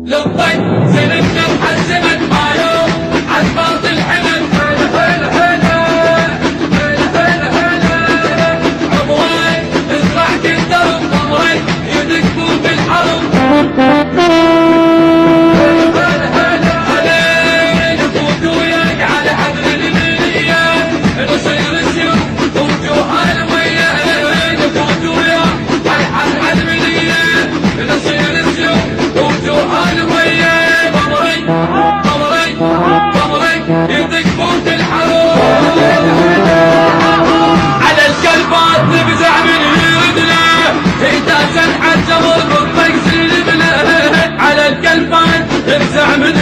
للطيب سلكنا وحزمت مايو عالباطل حمل. هلا هلا هلا هلا هلا عمري ازرع كل درب عمري يدقون بالحرب. هلا هلا هلا نفوت وياك على حبل المنية نصير السيوف وجوهان وياه. نفوت وياك على حبل المنية نصير السيوف وجوهان وياه. بمري بمري بمري يدقون بالحرب. على الشلفات نفزع من يدنا إذا سنحت جمر بالطقس البلاد. على الكلفات نفزع من